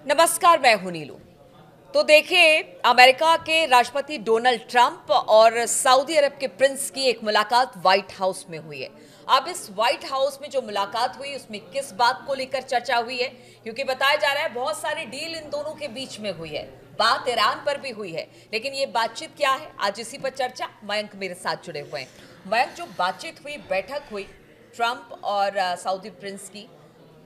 नमस्कार, मैं हूं नीलू। तो देखिए, अमेरिका के राष्ट्रपति डोनाल्ड ट्रंप और सऊदी अरब के प्रिंस की एक मुलाकात व्हाइट हाउस में हुई है। अब इस व्हाइट हाउस में जो मुलाकात हुई उसमें किस बात को लेकर चर्चा हुई है, क्योंकि बताया जा रहा है बहुत सारी डील इन दोनों के बीच में हुई है, बात ईरान पर भी हुई है। लेकिन ये बातचीत क्या है, आज इसी पर चर्चा। मयंक मेरे साथ जुड़े हुए हैं। मयंक, जो बातचीत हुई, बैठक हुई ट्रंप और सऊदी प्रिंस की,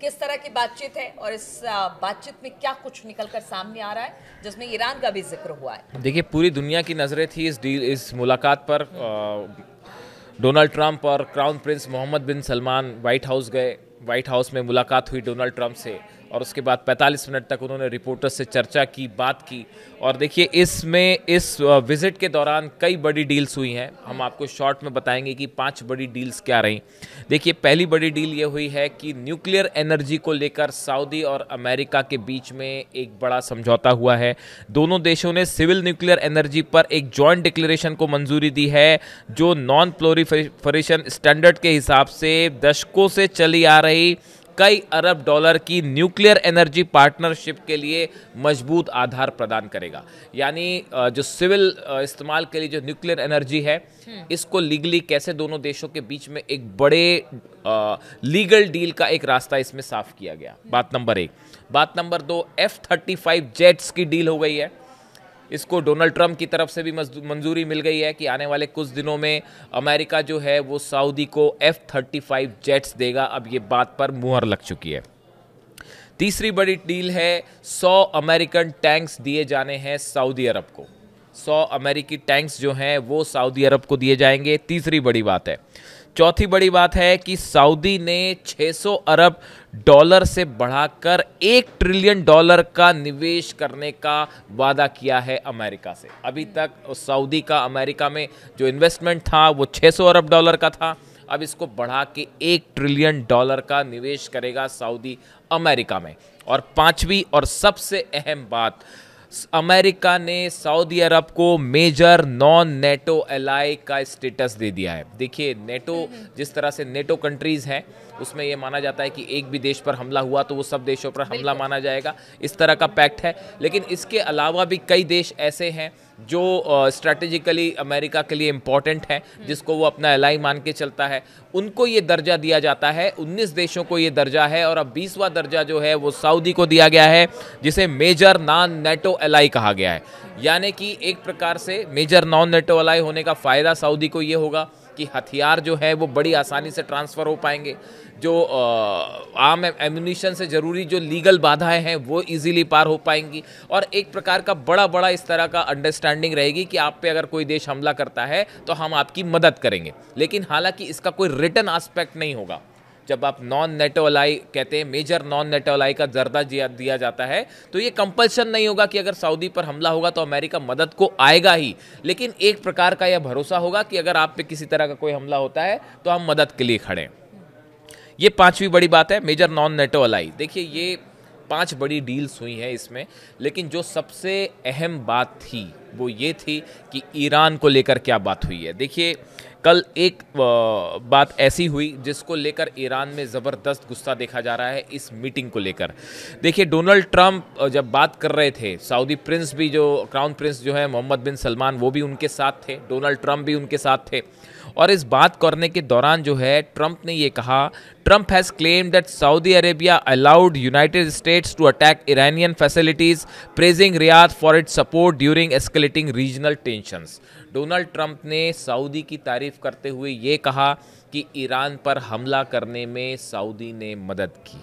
किस तरह की बातचीत है और इस बातचीत में क्या कुछ निकलकर सामने आ रहा है, जिसमें ईरान का भी जिक्र हुआ है? देखिए, पूरी दुनिया की नज़रें थी इस मुलाकात पर। डोनाल्ड ट्रंप और क्राउन प्रिंस मोहम्मद बिन सलमान वाइट हाउस गए। वाइट हाउस में मुलाकात हुई डोनाल्ड ट्रंप से और उसके बाद 45 मिनट तक उन्होंने रिपोर्टर्स से चर्चा की, बात की। और देखिए, इस विजिट के दौरान कई बड़ी डील्स हुई हैं। हम आपको शॉर्ट में बताएंगे कि 5 बड़ी डील्स क्या रहीं। देखिए, पहली बड़ी डील ये हुई है कि न्यूक्लियर एनर्जी को लेकर सऊदी और अमेरिका के बीच में एक बड़ा समझौता हुआ है। दोनों देशों ने सिविल न्यूक्लियर एनर्जी पर एक जॉइंट डिक्लेरेशन को मंजूरी दी है, जो नॉन प्रोलिफरेशन स्टैंडर्ड के हिसाब से दशकों से चली आ रही कई अरब डॉलर की न्यूक्लियर एनर्जी पार्टनरशिप के लिए मजबूत आधार प्रदान करेगा। यानी जो सिविल इस्तेमाल के लिए जो न्यूक्लियर एनर्जी है, इसको लीगली कैसे दोनों देशों के बीच में एक बड़े लीगल डील का एक रास्ता इसमें साफ किया गया। बात नंबर 1। बात नंबर 2, F-35 जेट्स की डील हो गई है। इसको डोनाल्ड ट्रंप की तरफ से भी मंजूरी मिल गई है कि आने वाले कुछ दिनों में अमेरिका जो है वो सऊदी को F-35 जेट्स देगा। अब ये बात पर मुहर लग चुकी है। तीसरी बड़ी डील है, 100 अमेरिकन टैंक्स दिए जाने हैं सऊदी अरब को। 100 अमेरिकी टैंक्स जो हैं वो सऊदी अरब को दिए जाएंगे। तीसरी बड़ी बात है। चौथी बड़ी बात है कि सऊदी ने 600 अरब डॉलर से बढ़ाकर $1 ट्रिलियन का निवेश करने का वादा किया है अमेरिका से। अभी तक सऊदी का अमेरिका में जो इन्वेस्टमेंट था वो 600 अरब डॉलर का था। अब इसको बढ़ा के $1 ट्रिलियन का निवेश करेगा सऊदी अमेरिका में। और पांचवी और सबसे अहम बात, अमेरिका ने सऊदी अरब को मेजर नॉन नेटो एलाई का स्टेटस दे दिया है। देखिए, नेटो जिस तरह से नेटो कंट्रीज़ हैं उसमें यह माना जाता है कि एक भी देश पर हमला हुआ तो वो सब देशों पर हमला माना जाएगा, इस तरह का पैक्ट है। लेकिन इसके अलावा भी कई देश ऐसे हैं जो स्ट्रैटेजिकली अमेरिका के लिए इम्पॉर्टेंट हैं, जिसको वो अपना एलाई मान के चलता है। उनको ये दर्जा दिया जाता है। 19 देशों को ये दर्जा है और अब 20वां दर्जा जो है वो सऊदी को दिया गया है, जिसे मेजर नॉन नेटो एलाई कहा गया है। यानी कि एक प्रकार से मेजर नॉन नेटो एलाई होने का फ़ायदा सऊदी को ये होगा कि हथियार जो है वो बड़ी आसानी से ट्रांसफ़र हो पाएंगे। जो आम एम्यूनिशन से ज़रूरी जो लीगल बाधाएं हैं वो इजीली पार हो पाएंगी। और एक प्रकार का बड़ा इस तरह का अंडरस्टैंडिंग रहेगी कि आप पे अगर कोई देश हमला करता है तो हम आपकी मदद करेंगे। लेकिन हालांकि इसका कोई रिटन एस्पेक्ट नहीं होगा। जब आप नॉन नेटो एलाई कहते हैं, मेजर नॉन नेटो एलाई का दर्जा दिया जाता है, तो ये कंपल्शन नहीं होगा कि अगर सऊदी पर हमला होगा तो अमेरिका मदद को आएगा ही। लेकिन एक प्रकार का यह भरोसा होगा कि अगर आप पे किसी तरह का कोई हमला होता है तो हम मदद के लिए खड़े हैं। ये पांचवी बड़ी बात है, मेजर नॉन नेटो एलाई। देखिए, ये 5 बड़ी डील्स हुई हैं इसमें, लेकिन जो सबसे अहम बात थी वो ये थी कि ईरान को लेकर क्या बात हुई है। देखिए, कल एक बात ऐसी हुई जिसको लेकर ईरान में ज़बरदस्त गुस्सा देखा जा रहा है इस मीटिंग को लेकर। देखिए, डोनाल्ड ट्रंप जब बात कर रहे थे, सऊदी प्रिंस भी, जो क्राउन प्रिंस जो है मोहम्मद बिन सलमान, वो भी उनके साथ थे, डोनाल्ड ट्रंप भी उनके साथ थे। और इस बात करने के दौरान जो है ट्रंप ने ये कहा, Trump has claimed that Saudi Arabia allowed United States to attack Iranian facilities, praising Riyadh for its support during escalating regional tensions. Donald Trump ने सऊदी की तारीफ करते हुए ये कहा कि ईरान पर हमला करने में सऊदी ने मदद की।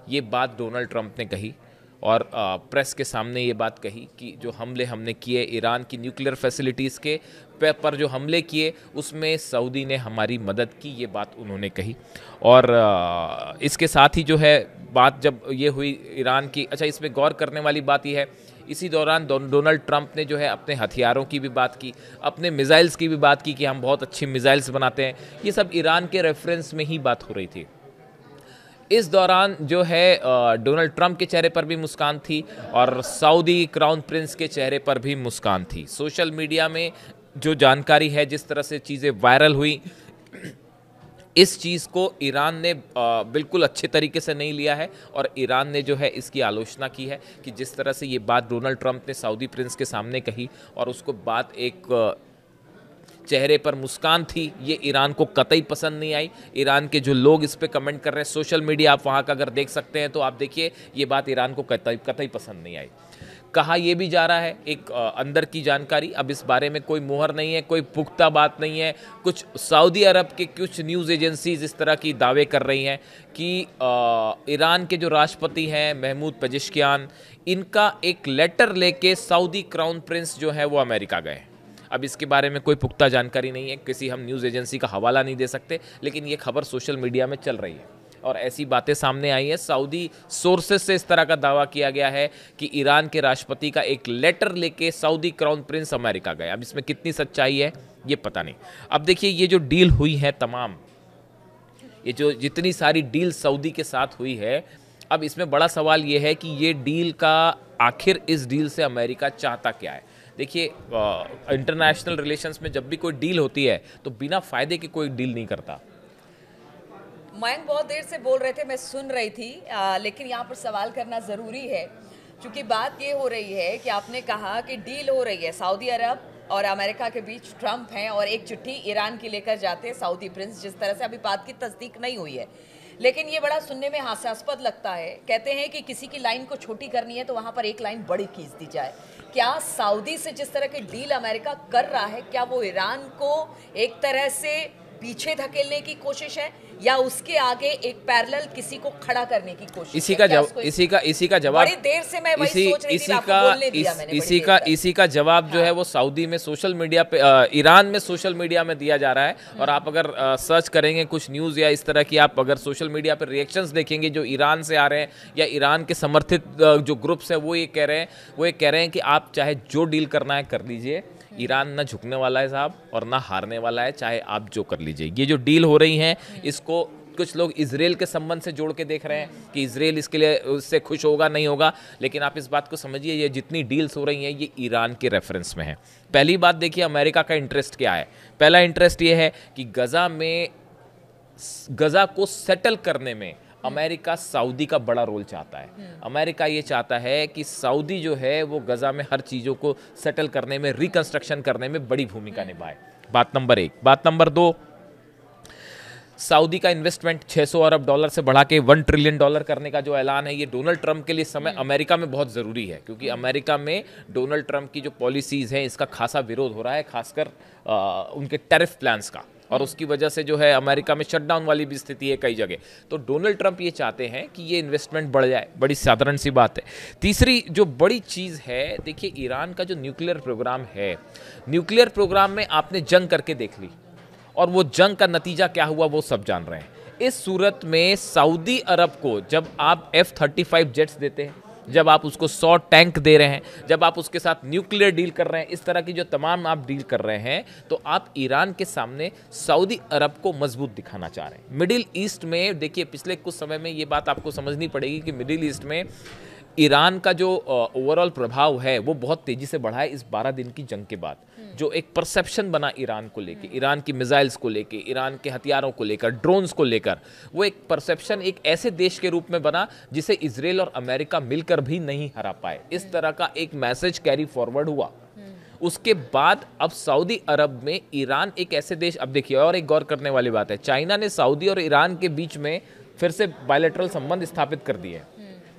ये बात डोनाल्ड ट्रंप ने कही और प्रेस के सामने ये बात कही कि जो हमले हमने किए ईरान की न्यूक्लियर फैसिलिटीज़ के पर जो हमले किए उसमें सऊदी ने हमारी मदद की, ये बात उन्होंने कही। और इसके साथ ही जो है बात जब ये हुई ईरान की, अच्छा, इसमें गौर करने वाली बात यह है, इसी दौरान डोनाल्ड ट्रंप ने जो है अपने हथियारों की भी बात की, अपने मिसाइल्स की भी बात की कि हम बहुत अच्छी मिसाइल्स बनाते हैं। ये सब ईरान के रेफरेंस में ही बात हो रही थी। इस दौरान जो है डोनाल्ड ट्रंप के चेहरे पर भी मुस्कान थी और सऊदी क्राउन प्रिंस के चेहरे पर भी मुस्कान थी। सोशल मीडिया में जो जानकारी है, जिस तरह से चीज़ें वायरल हुई, इस चीज़ को ईरान ने बिल्कुल अच्छे तरीके से नहीं लिया है और ईरान ने जो है इसकी आलोचना की है कि जिस तरह से ये बात डोनाल्ड ट्रंप ने सऊदी प्रिंस के सामने कही और उसको बात एक चेहरे पर मुस्कान थी, ये ईरान को कतई पसंद नहीं आई। ईरान के जो लोग इस पे कमेंट कर रहे हैं सोशल मीडिया, आप वहाँ का अगर देख सकते हैं तो आप देखिए ये बात ईरान को कतई पसंद नहीं आई। कहा यह भी जा रहा है, एक अंदर की जानकारी, अब इस बारे में कोई मुहर नहीं है, कोई पुख्ता बात नहीं है, कुछ सऊदी अरब के कुछ न्यूज़ एजेंसीज इस तरह की दावे कर रही हैं कि ईरान के जो राष्ट्रपति हैं महमूद पेजेश्कियान, इनका एक लेटर लेके सऊदी क्राउन प्रिंस जो है वो अमेरिका गए। अब इसके बारे में कोई पुख्ता जानकारी नहीं है, किसी हम न्यूज़ एजेंसी का हवाला नहीं दे सकते, लेकिन ये खबर सोशल मीडिया में चल रही है और ऐसी बातें सामने आई है। सऊदी सोर्सेस से इस तरह का दावा किया गया है कि ईरान के राष्ट्रपति का एक लेटर लेके सऊदी क्राउन प्रिंस अमेरिका गए। अब इसमें कितनी सच्चाई है ये पता नहीं। अब देखिए ये जो डील हुई है तमाम, ये जो जितनी सारी डील सऊदी के साथ हुई है, अब इसमें बड़ा सवाल ये है कि ये डील का आखिर इस डील से अमेरिका चाहता क्या है। देखिए इंटरनेशनल रिलेशंस में जब भी कोई डील होती है तो बिना फायदे की कोई डील नहीं करता। मयंक बहुत देर से बोल रहे थे, मैं सुन रही थी, लेकिन यहाँ पर सवाल करना ज़रूरी है क्योंकि बात ये हो रही है कि आपने कहा कि डील हो रही है, सऊदी अरब और अमेरिका के बीच ट्रंप हैं और एक चिट्ठी ईरान की लेकर जाते हैं सऊदी प्रिंस। जिस तरह से अभी बात की तस्दीक नहीं हुई है, लेकिन ये बड़ा सुनने में हास्यास्पद लगता है। कहते हैं कि किसी की लाइन को छोटी करनी है तो वहाँ पर एक लाइन बड़ी खींच दी जाए। क्या सऊदी से जिस तरह की डील अमेरिका कर रहा है, क्या वो ईरान को एक तरह से पीछे धकेलने की कोशिश है या उसके आगे एक पैरेलल किसी को खड़ा करने की कोशिश? इसी का जवाब बड़ी देर से मैं वही सोच रही थी, आपको बोलने दिया मैंने। इसी का जवाब जो है वो सऊदी में सोशल मीडिया पे, ईरान में सोशल मीडिया में दिया जा रहा है। और आप अगर सर्च करेंगे कुछ न्यूज़ या इस तरह की, आप अगर सोशल मीडिया पर रिएक्शंस देखेंगे जो ईरान से आ रहे हैं या ईरान के समर्थित जो ग्रुप्स हैं वो ये कह रहे हैं कि आप चाहे जो डील करना है कर लीजिए, ईरान ना झुकने वाला है साहब और ना हारने वाला है, चाहे आप जो कर लीजिए। ये जो डील हो रही हैं इसको कुछ लोग इजराइल के संबंध से जोड़ के देख रहे हैं कि इजराइल इसके लिए उससे खुश होगा नहीं होगा, लेकिन आप इस बात को समझिए ये जितनी डील्स हो रही हैं ये ईरान के रेफरेंस में है। पहली बात देखिए अमेरिका का इंटरेस्ट क्या है। पहला इंटरेस्ट ये है कि गजा को सेटल करने में अमेरिका सऊदी का बड़ा रोल चाहता है। अमेरिका ये चाहता है कि सऊदी जो है वो गजा में हर चीज़ों को सेटल करने में, रिकंस्ट्रक्शन करने में बड़ी भूमिका निभाए। बात नंबर 1। बात नंबर 2, सऊदी का इन्वेस्टमेंट $600 अरब से बढ़ा के $1 ट्रिलियन करने का जो ऐलान है, ये डोनाल्ड ट्रंप के लिए समय अमेरिका में बहुत ज़रूरी है क्योंकि अमेरिका में डोनाल्ड ट्रंप की जो पॉलिसीज़ हैं इसका खासा विरोध हो रहा है, खासकर उनके टैरिफ प्लान्स का, और उसकी वजह से जो है अमेरिका में शटडाउन वाली भी स्थिति है कई जगह। तो डोनाल्ड ट्रंप ये चाहते हैं कि ये इन्वेस्टमेंट बढ़ जाए, बड़ी साधारण सी बात है। तीसरी जो बड़ी चीज़ है, देखिए ईरान का जो न्यूक्लियर प्रोग्राम है, न्यूक्लियर प्रोग्राम में आपने जंग करके देख ली और वो जंग का नतीजा क्या हुआ वो सब जान रहे हैं। इस सूरत में सऊदी अरब को जब आप F-35 जेट्स देते हैं, जब आप उसको 100 टैंक दे रहे हैं, जब आप उसके साथ न्यूक्लियर डील कर रहे हैं, इस तरह की जो तमाम आप डील कर रहे हैं, तो आप ईरान के सामने सऊदी अरब को मजबूत दिखाना चाह रहे हैं। मिडिल ईस्ट में देखिए पिछले कुछ समय में ये बात आपको समझनी पड़ेगी कि मिडिल ईस्ट में ईरान का जो ओवरऑल प्रभाव है वो बहुत तेज़ी से बढ़ा है इस 12 दिन की जंग के बाद। जो एक परसेप्शन बना ईरान को लेके, ईरान की मिसाइल्स को लेके, ईरान के हथियारों को लेकर, ड्रोन्स को लेकर, वो एक परसेप्शन एक ऐसे देश के रूप में बना जिसे इजराइल और अमेरिका मिलकर भी नहीं हरा पाए। इस तरह का एक मैसेज कैरी फॉरवर्ड हुआ। उसके बाद अब सऊदी अरब में ईरान एक ऐसे देश, अब देखिए और एक गौर करने वाली बात है, चाइना ने सऊदी और ईरान के बीच में फिर से बायलैटरल संबंध स्थापित कर दिए।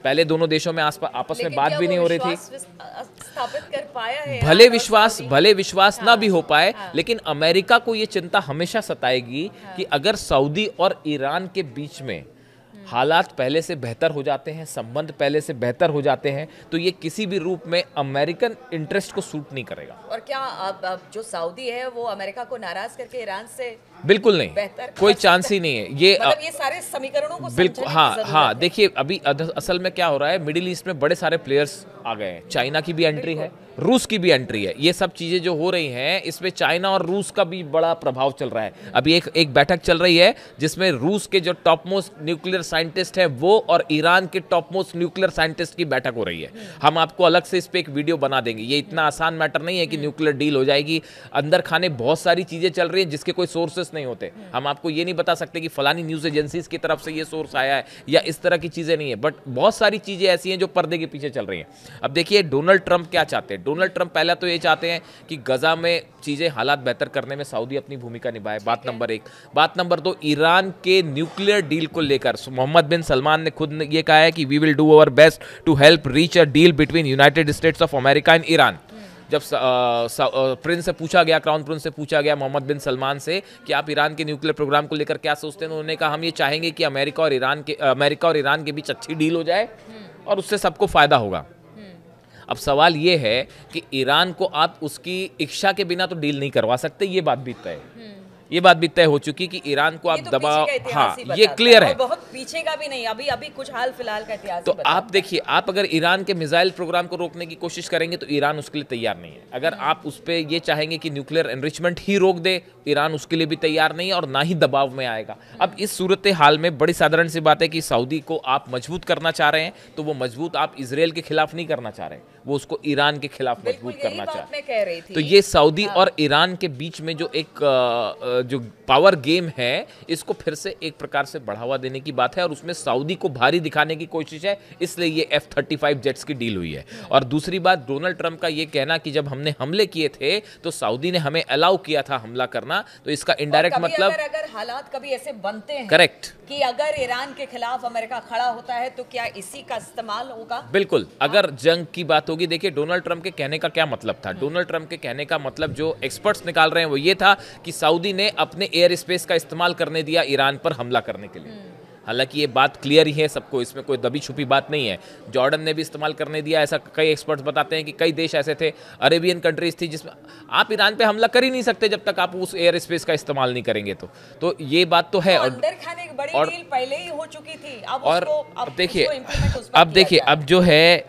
पहले दोनों देशों में आपस में बात भी नहीं हो रही थी, स्थापित कर पाया है। भले विश्वास ना भी हो पाए, लेकिन अमेरिका को ये चिंता हमेशा सताएगी कि अगर सऊदी और ईरान के बीच में हालात पहले से बेहतर हो जाते हैं, संबंध पहले से बेहतर हो जाते हैं, तो ये किसी भी रूप में अमेरिकन इंटरेस्ट को सूट नहीं करेगा। और क्या अब जो सऊदी है वो अमेरिका को नाराज करके ईरान से बिल्कुल नहीं, कोई चांस ही नहीं है। ये मतलब ये सारे समीकरणों को बिल्कुल हाँ देखिए अभी असल में क्या हो रहा है, मिडिल ईस्ट में बड़े सारे प्लेयर्स आ गए हैं। चाइना की भी एंट्री है, रूस की भी एंट्री है। ये सब चीजें जो हो रही हैं इसमें चाइना और रूस का भी बड़ा प्रभाव चल रहा है। अभी एक बैठक चल रही है जिसमें रूस के जो टॉप मोस्ट न्यूक्लियर साइंटिस्ट हैं वो और ईरान के टॉप मोस्ट न्यूक्लियर साइंटिस्ट की बैठक हो रही है। हम आपको अलग से इस पे एक वीडियो बना देंगे। ये इतना आसान मैटर नहीं है कि न्यूक्लियर डील हो जाएगी। अंदर खाने बहुत सारी चीजें चल रही है जिसके कोई सोर्सेस सोर्सेस नहीं होते, हम आपको ये नहीं बता सकते कि फलानी न्यूज़ एजेंसीज की तरफ से ये सोर्स आया है या इस तरह की चीज़ें नहीं है, बट बहुत सारी चीज़ें ऐसी हैं जो पर्दे के पीछे चल रही हैं। अब देखिए डोनाल्ड ट्रंप क्या चाहते हैं। डोनाल्ड ट्रंप पहला तो ये चाहते हैं कि गजा में चीज़ें हालात बेहतर करने में सऊदी अपनी भूमिका निभाए, बात नंबर 1। बात नंबर 2, ईरान के न्यूक्लियर डील को लेकर मोहम्मद बिन सलमान ने खुद ये कहा है कि we will do our best to help reach a deal between United States of America and Iran. जब प्रिंस से पूछा गया, क्राउन प्रिंस से पूछा गया मोहम्मद बिन सलमान से कि आप ईरान के न्यूक्लियर प्रोग्राम को लेकर क्या सोचते हैं, उन्होंने कहा हम ये चाहेंगे कि अमेरिका और ईरान के बीच अच्छी डील हो जाए और उससे सबको फायदा होगा। अब सवाल ये है कि ईरान को आप उसकी इच्छा के बिना तो डील नहीं करवा सकते, ये बात भी तय है, ये बात भी तय हो चुकी कि ईरान को आप तो दबाव, हाँ ये क्लियर है, बहुत पीछे का भी नहीं, अभी कुछ हाल फिलहाल का इतिहास तो आप देखिए, आप अगर ईरान के मिसाइल प्रोग्राम को रोकने की कोशिश करेंगे तो ईरान उसके लिए तैयार नहीं है। अगर आप उस पर ये चाहेंगे कि न्यूक्लियर एनरिचमेंट ही रोक दे, ईरान उसके लिए भी तैयार नहीं है और ना ही दबाव में आएगा। अब इस सूरत हाल में बड़ी साधारण सी बात है कि सऊदी को आप मजबूत करना चाह रहे हैं तो वो मजबूत आप इसराइल के खिलाफ नहीं करना चाह रहे, वो उसको ईरान के खिलाफ मजबूत करना चाह रहे हैं। तो ये सऊदी और ईरान के बीच में जो एक जो पावर गेम है, इसको फिर से एक प्रकार से बढ़ावा देने की बात है और उसमें सऊदी को भारी दिखाने की कोशिश है, इसलिए ये F-35 जेट्स की डील हुई है। और दूसरी बात, डोनाल्ड ट्रंप का ये कहना कि जब हमने हमले किए थे तो सऊदी ने हमें अलाउ किया था हमला करना, तो इसका इनडायरेक्ट मतलब अगर हालात कभी ऐसे बनते हैं करेक्ट कि अगर ईरान के खिलाफ अमेरिका खड़ा होता है तो क्या इसी का इस्तेमाल होगा? बिल्कुल, अगर जंग की बात होगी। देखिए डोनाल्ड ट्रंप के कहने का क्या मतलब था। डोनाल्ड ट्रंप के कहने का मतलब जो एक्सपर्ट्स निकाल रहे हैं वो ये था कि सऊदी ने अपने एयर स्पेस का इस्तेमाल करने दिया ईरान पर हमला करने के लिए। हालांकि ये बात क्लियर ही है सबको, इसमें कोई दबी छुपी बात नहीं है। जॉर्डन ने भी इस्तेमाल करने दिया, ऐसा कई एक्सपर्ट्स बताते हैं कि कई देश ऐसे थे, अरेबियन कंट्रीज थी जिसमें आप ईरान पे हमला कर ही नहीं सकते जब तक आप उस एयर स्पेस का इस्तेमाल नहीं करेंगे। तो ये बात तो है। तो अंदर खाने की बड़ी डील पहले ही हो चुकी थी, अब देखिए अब जो है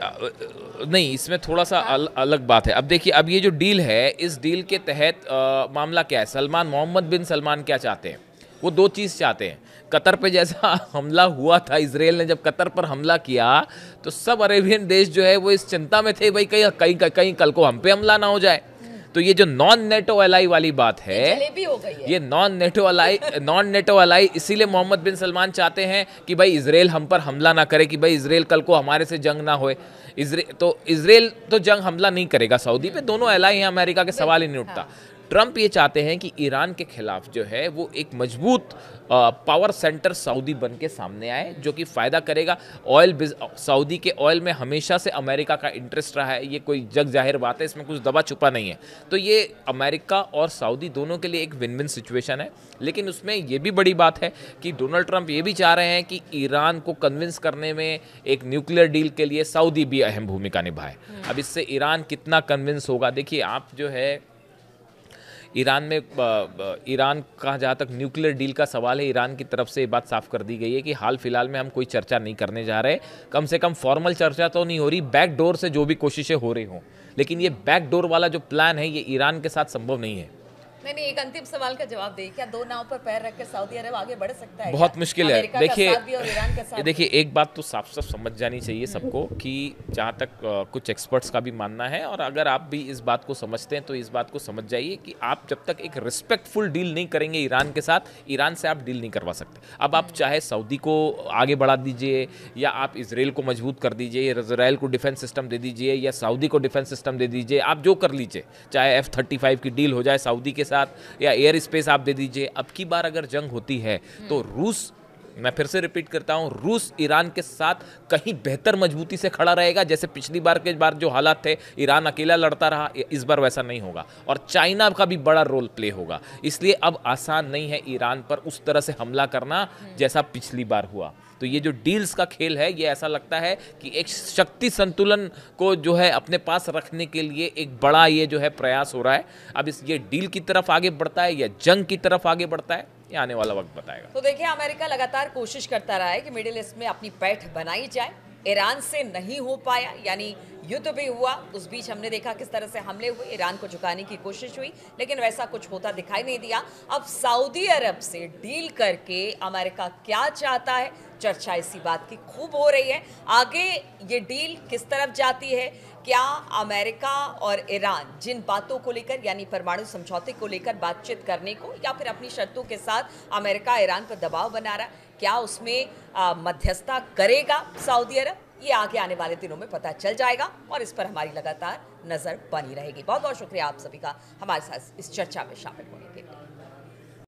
नहीं, इसमें थोड़ा सा अलग बात है। अब देखिए, अब ये जो डील है, इस डील के तहत मामला क्या है, मोहम्मद बिन सलमान क्या चाहते हैं, वो दो चीज़ चाहते हैं। कतर पे जैसा हमला हुआ था, इजराइल ने जब कतर पर हमला किया तो सब अरेबियन देश जो है वो इस चिंता में थे, भाई कहीं कल को हम पे हमला ना हो जाए। तो ये जो नॉन नेटो एलाई वाली बात है, ये नॉन नेटो एलाई इसीलिए मोहम्मद बिन सलमान चाहते हैं कि भाई इजराइल हम पर हमला ना करे, कि भाई इजराइल कल को हमारे से जंग ना होए। इजराइल तो जंग हमला नहीं करेगा सऊदी पे, दोनों एलाई हैं, अमेरिका के सवाल ही नहीं उठता। ट्रंप ये चाहते हैं कि ईरान के खिलाफ जो है वो एक मजबूत पावर सेंटर सऊदी बन के सामने आए, जो कि फ़ायदा करेगा। सऊदी के ऑयल में हमेशा से अमेरिका का इंटरेस्ट रहा है, ये कोई जग जाहिर बात है, इसमें कुछ दबा छुपा नहीं है। तो ये अमेरिका और सऊदी दोनों के लिए एक विन विन सिचुएशन है। लेकिन उसमें ये भी बड़ी बात है कि डोनाल्ड ट्रंप ये भी चाह रहे हैं कि ईरान को कन्विंस करने में एक न्यूक्लियर डील के लिए सऊदी भी अहम भूमिका निभाए। अब इससे ईरान कितना कन्विंस होगा, देखिए आप जो है ईरान का जहाँ तक न्यूक्लियर डील का सवाल है, ईरान की तरफ से ये बात साफ कर दी गई है कि हाल फिलहाल में हम कोई चर्चा नहीं करने जा रहे। कम से कम फॉर्मल चर्चा तो नहीं हो रही, बैक डोर से जो भी कोशिशें हो रही हों, लेकिन ये बैक डोर वाला जो प्लान है ये ईरान के साथ संभव नहीं है। नहीं, एक अंतिम सवाल का जवाब दें, क्या दो नाव पर पैर रखकर सऊदी अरब आगे बढ़ सकता है? बहुत मुश्किल है। देखिए एक बात तो साफ साफ समझ जानी चाहिए सबको कि जहाँ तक कुछ एक्सपर्ट्स का भी मानना है, और अगर आप भी इस बात को समझते हैं तो इस बात को समझ जाइए कि आप जब तक एक रिस्पेक्टफुल डील नहीं करेंगे ईरान के साथ, ईरान से आप डील नहीं करवा सकते। अब आप चाहे सऊदी को आगे बढ़ा दीजिए, या आप इसराइल को मजबूत कर दीजिए, इसराइल को डिफेंस सिस्टम दे दीजिए, या सऊदी को डिफेंस सिस्टम दे दीजिए, आप जो कर लीजिए, चाहे F-35 की डील हो जाए सऊदी के साथ या एयर स्पेस आप दे दीजिए। अब की बार अगर जंग होती है तो रूस, मैं फिर से रिपीट करता हूं, रूस ईरान के साथ कहीं बेहतर मजबूती से खड़ा रहेगा। जैसे पिछली बार के बार जो हालात थे, ईरान अकेला लड़ता रहा, इस बार वैसा नहीं होगा, और चाइना का भी बड़ा रोल प्ले होगा। इसलिए अब आसान नहीं है ईरान पर उस तरह से हमला करना जैसा पिछली बार हुआ। तो ये जो डील्स का खेल है, ये ऐसा लगता है कि एक शक्ति संतुलन को जो है अपने पास रखने के लिए एक बड़ा ये जो है प्रयास हो रहा है। अब ये डील की तरफ आगे बढ़ता है या जंग की तरफ आगे बढ़ता है, ये आने वाला वक्त बताएगा। तो देखिए, अमेरिका लगातार कोशिश करता रहा है कि मिडिल ईस्ट में अपनी पैठ बनाई जाए। ईरान से नहीं हो पाया, यानी युद्ध भी हुआ, उस बीच हमने देखा किस तरह से हमले हुए, ईरान को झुकाने की कोशिश हुई, लेकिन वैसा कुछ होता दिखाई नहीं दिया। अब सऊदी अरब से डील करके अमेरिका क्या चाहता है, चर्चा इसी बात की खूब हो रही है। आगे ये डील किस तरफ जाती है, क्या अमेरिका और ईरान जिन बातों को लेकर यानी परमाणु समझौते को लेकर बातचीत करने को या फिर अपनी शर्तों के साथ अमेरिका ईरान पर दबाव बना रहा, क्या उसमें मध्यस्थता करेगा सऊदी अरब, ये आगे आने वाले दिनों में पता चल जाएगा और इस पर हमारी लगातार नजर बनी रहेगी। बहुत बहुत शुक्रिया आप सभी का हमारे साथ इस चर्चा में शामिल होने के लिए।